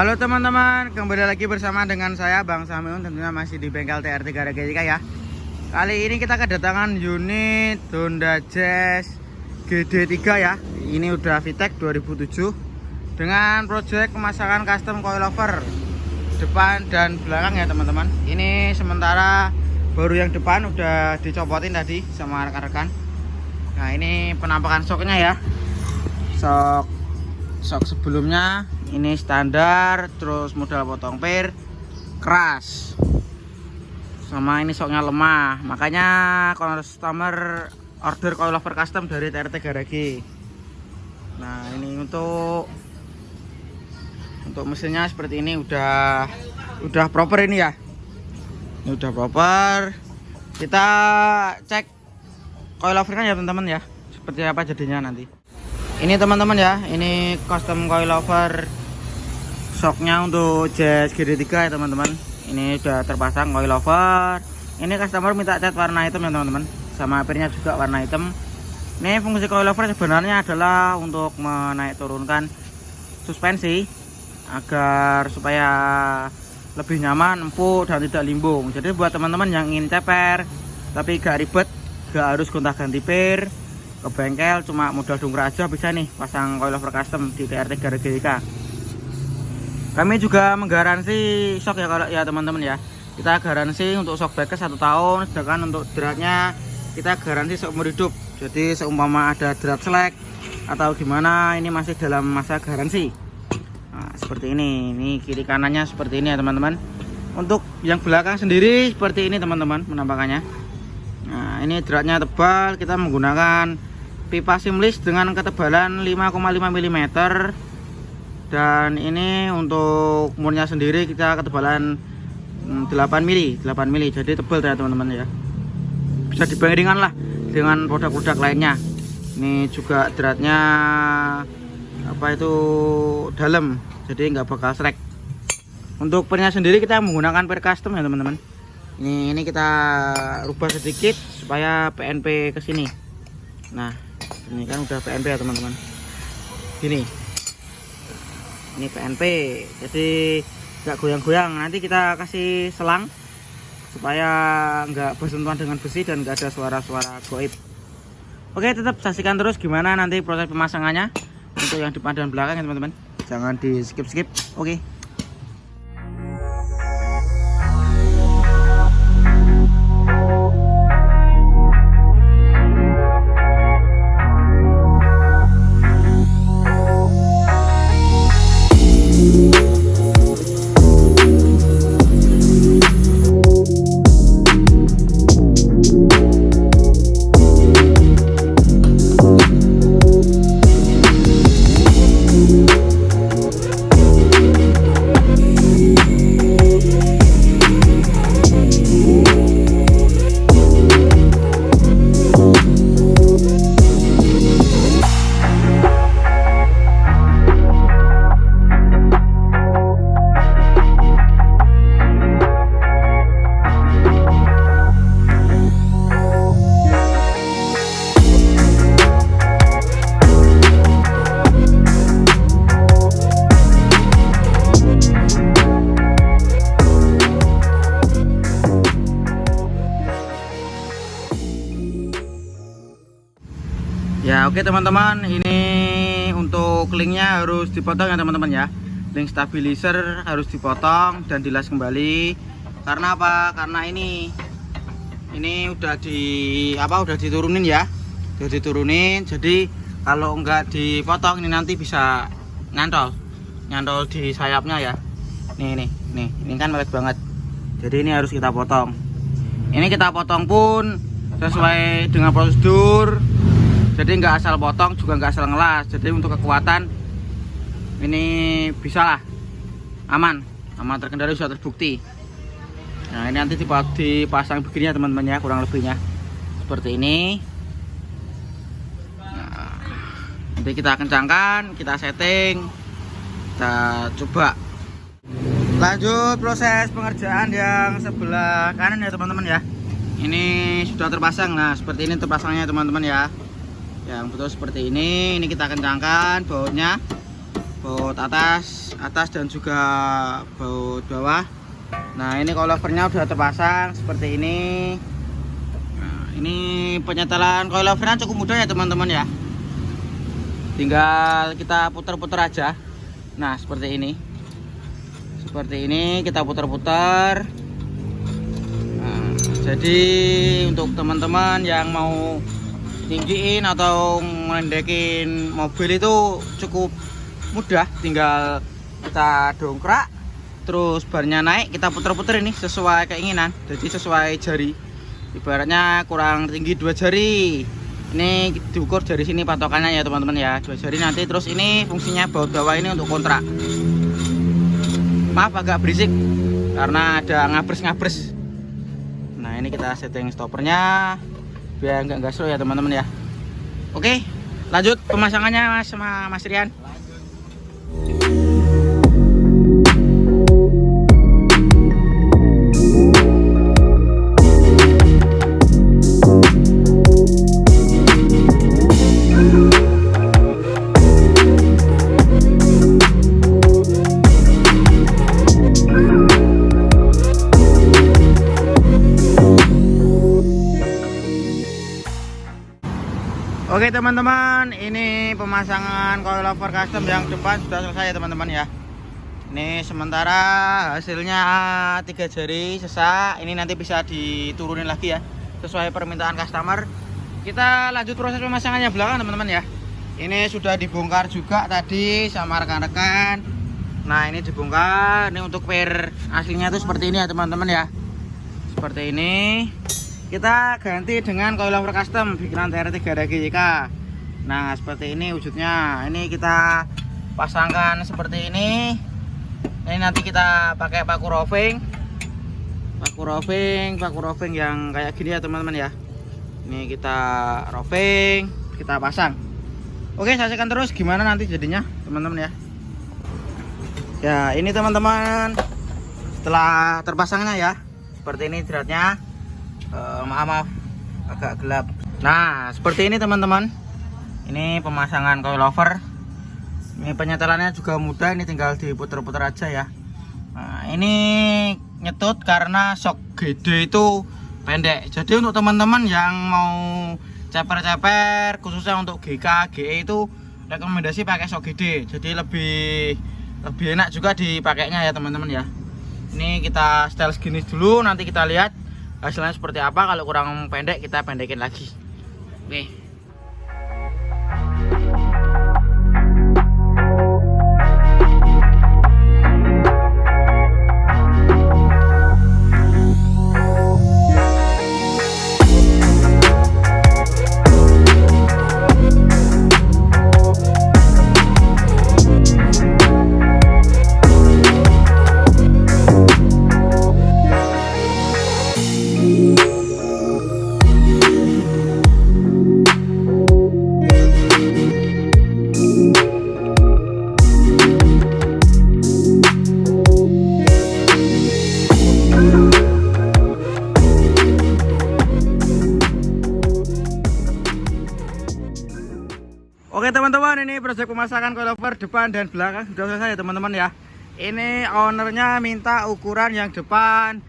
Halo teman-teman, kembali lagi bersama dengan saya Bang Samiun, tentunya masih di bengkel TR3 Regelika ya. Kali ini kita kedatangan unit Honda Jazz GD3 ya. Ini udah VTEC 2007 dengan project pemasangan custom coilover depan dan belakang ya teman-teman. Ini sementara baru yang depan udah dicopotin tadi sama rekan-rekan. Nah ini penampakan shocknya ya. Shock sebelumnya ini standar, terus modal potong per keras, sama ini shocknya lemah, makanya customer order coilover custom dari TR3 Regi. Nah ini untuk mesinnya seperti ini udah proper ini ya. Ini udah proper. Kita cek coilovernya ya teman-teman ya, seperti apa jadinya nanti. Ini teman-teman ya, ini custom coilover shocknya untuk Jazz GD3 ya teman-teman. Ini udah terpasang coilover. Ini customer minta cat warna hitam ya teman-teman, sama pirnya juga warna hitam. Ini fungsi coilover sebenarnya adalah untuk menaik turunkan suspensi agar supaya lebih nyaman, empuk dan tidak limbung. Jadi buat teman-teman yang ingin ceper tapi gak ribet, gak harus gonta-ganti pir ke bengkel, cuma modal dongkrak aja bisa nih pasang coilover custom di TR3 Regelika. Kami juga menggaransi shock ya kalau ya teman-teman ya. Kita garansi untuk shock breaker 1 tahun, sedangkan untuk dratnya kita garansi seumur hidup. Jadi seumpama ada drat selek atau gimana, ini masih dalam masa garansi. Nah, seperti ini kiri kanannya seperti ini ya teman-teman. Untuk yang belakang sendiri seperti ini teman-teman penampakannya. Nah ini dratnya tebal, kita menggunakan pipa seamless dengan ketebalan 5,5 mm, dan ini untuk murnya sendiri kita ketebalan 8 mm, jadi tebal ya teman-teman ya. Bisa dibandingkan lah dengan produk-produk lainnya. Ini juga dratnya dalam, jadi nggak bakal srek. Untuk pernya sendiri kita menggunakan per custom ya teman-teman. Ini kita rubah sedikit supaya PNP ke sini. Nah, ini kan udah PNP ya teman-teman. Ini PNP, jadi nggak goyang-goyang. Nanti kita kasih selang supaya nggak bersentuhan dengan besi dan nggak ada suara-suara goib. Oke, tetap saksikan terus gimana nanti proses pemasangannya untuk yang depan dan belakang ya teman-teman. Jangan di skip. Oke. Ya oke teman-teman, ini untuk linknya harus dipotong ya teman-teman ya. Link stabilizer harus dipotong dan dilas kembali. Karena apa? Karena ini udah diturunin ya. Udah diturunin. Jadi kalau enggak dipotong ini nanti bisa nyantol di sayapnya ya. Nih, ini kan mepet banget. Jadi ini harus kita potong. Ini kita potong pun sesuai dengan prosedur. Jadi nggak asal potong juga nggak asal ngelas. Jadi untuk kekuatan ini bisa lah, aman terkendali, sudah terbukti. Nah ini nanti dipasang begini ya teman-teman ya, kurang lebihnya seperti ini. Nah, nanti kita kencangkan, kita setting, kita coba. Lanjut proses pengerjaan yang sebelah kanan ya teman-teman ya. Ini sudah terpasang. Nah seperti ini terpasangnya teman-teman ya. Yang betul seperti ini kita kencangkan bautnya. baut atas dan juga baut bawah. Nah ini coilovernya udah terpasang seperti ini. Nah ini penyetelan coilovernya cukup mudah ya teman-teman ya, tinggal kita putar-putar aja. Nah seperti ini kita putar-putar. Nah, jadi untuk teman-teman yang mau tinggiin atau mendekin mobil itu cukup mudah, tinggal kita dongkrak terus barnya naik, kita putar-putar ini sesuai keinginan, jadi sesuai jari. Ibaratnya kurang tinggi 2 jari, ini diukur dari sini patokannya ya teman-teman ya, 2 jari nanti. Terus ini fungsinya baut bawah ini untuk kontrak. Maaf agak berisik karena ada ngabres-ngabres. Nah ini kita setting stoppernya biar nggak gasro ya teman-teman ya. Oke lanjut pemasangannya Mas Rian. Oke teman-teman, ini pemasangan coilover custom yang depan sudah selesai ya teman-teman ya. Ini sementara hasilnya 3 jari sesak, ini nanti bisa diturunin lagi ya sesuai permintaan customer. Kita lanjut proses pemasangannya belakang teman-teman ya. Ini sudah dibongkar juga tadi sama rekan-rekan. Nah ini dibongkar, ini untuk per aslinya itu seperti ini ya teman-teman ya. Seperti ini. Kita ganti dengan coilover custom bikinan TR3 DGYK. Nah seperti ini wujudnya. Ini kita pasangkan seperti ini. Ini nanti kita pakai paku roving yang kayak gini ya teman-teman ya. Ini kita roving, kita pasang. Oke saksikan terus gimana nanti jadinya teman-teman ya. Ya ini teman-teman setelah terpasangnya ya, seperti ini jeratnya. Maaf agak gelap. Nah seperti ini teman-teman, ini pemasangan coilover. Ini penyetelannya juga mudah, ini tinggal diputar-putar aja ya. Nah ini nyetut karena shock GD itu pendek, jadi untuk teman-teman yang mau ceper-ceper khususnya untuk GK GE itu rekomendasi pakai shock GD, jadi lebih enak juga dipakainya ya teman-teman ya. Ini kita setel segini dulu, nanti kita lihat hasilnya seperti apa. Kalau kurang pendek kita pendekin lagi. Nih. Oke teman-teman, ini proses pemasangan coilover depan dan belakang sudah selesai ya teman-teman ya. Ini ownernya minta ukuran yang depan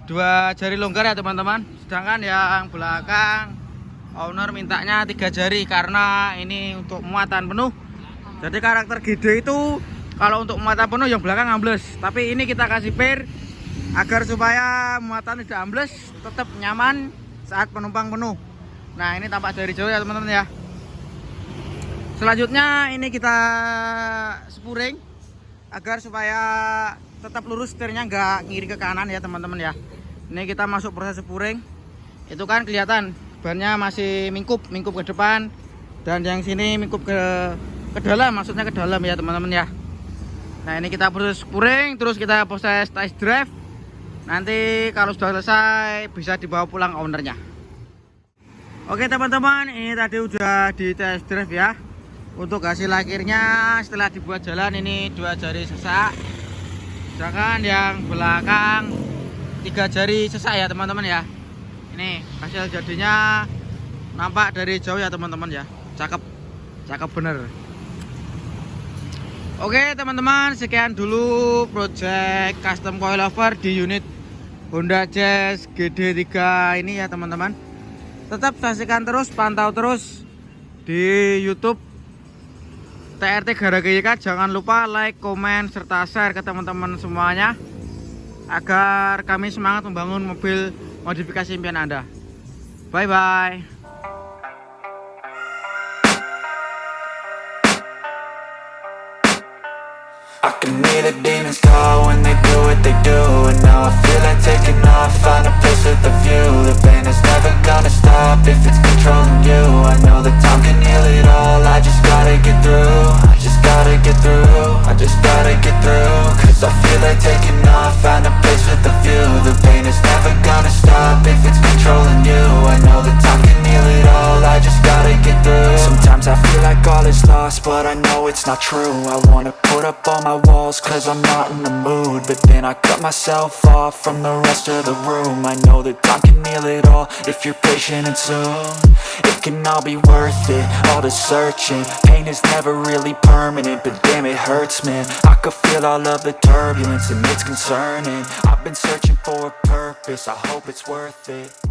2 jari longgar ya teman-teman, sedangkan yang belakang owner mintanya 3 jari karena ini untuk muatan penuh. Jadi karakter GD itu kalau untuk muatan penuh yang belakang ambles, tapi ini kita kasih per agar supaya muatan tidak ambles, tetap nyaman saat penumpang penuh. Nah ini tampak dari jauh ya teman-teman ya. Selanjutnya ini kita spuring agar supaya tetap lurus, setirnya nggak ngiri ke kanan ya teman-teman ya. Ini kita masuk proses spuring. Itu kan kelihatan bannya masih mingkup ke depan, dan yang sini mingkup ke dalam, maksudnya ke dalam ya teman-teman ya. Nah ini kita proses spuring, terus kita proses test drive. Nanti kalau sudah selesai bisa dibawa pulang ownernya. Oke teman-teman, ini tadi udah di test drive ya. Untuk hasil akhirnya setelah dibuat jalan ini 2 jari sesak, sedangkan yang belakang 3 jari sesak ya teman-teman ya. Ini hasil jadinya nampak dari jauh ya teman-teman ya. Cakep bener. Oke teman-teman, sekian dulu project custom coilover di unit Honda Jazz GD3 ini ya teman-teman. Tetap saksikan terus, pantau terus di YouTube TRT Garage YK. Jangan lupa like, komen, serta share ke teman-teman semuanya agar kami semangat membangun mobil modifikasi impian Anda. Bye bye. I can hear the demons call when they do what they do. And now I feel like taking off, find a place with a view. The pain is never gonna stop if it's controlling you. I know that time can heal it all, I just gotta get through. I just gotta get through, I just gotta get through. Cause I feel like taking off, find a place with a view. The pain is never gonna stop if it's controlling you. I know that time can heal it all, I just gotta get through. Sometimes I feel like all is lost, but I know it's not true. I wanna put up all my walls cause I'm not in the mood, but then I cut myself off from the rest of the room. I know that time can heal it all if you're patient, and soon it can all be worth it, all the searching. Pain is never really permanent, but damn it hurts, man. I could feel all of the turbulence and it's concerning. I've been searching for a purpose, I hope it's worth it.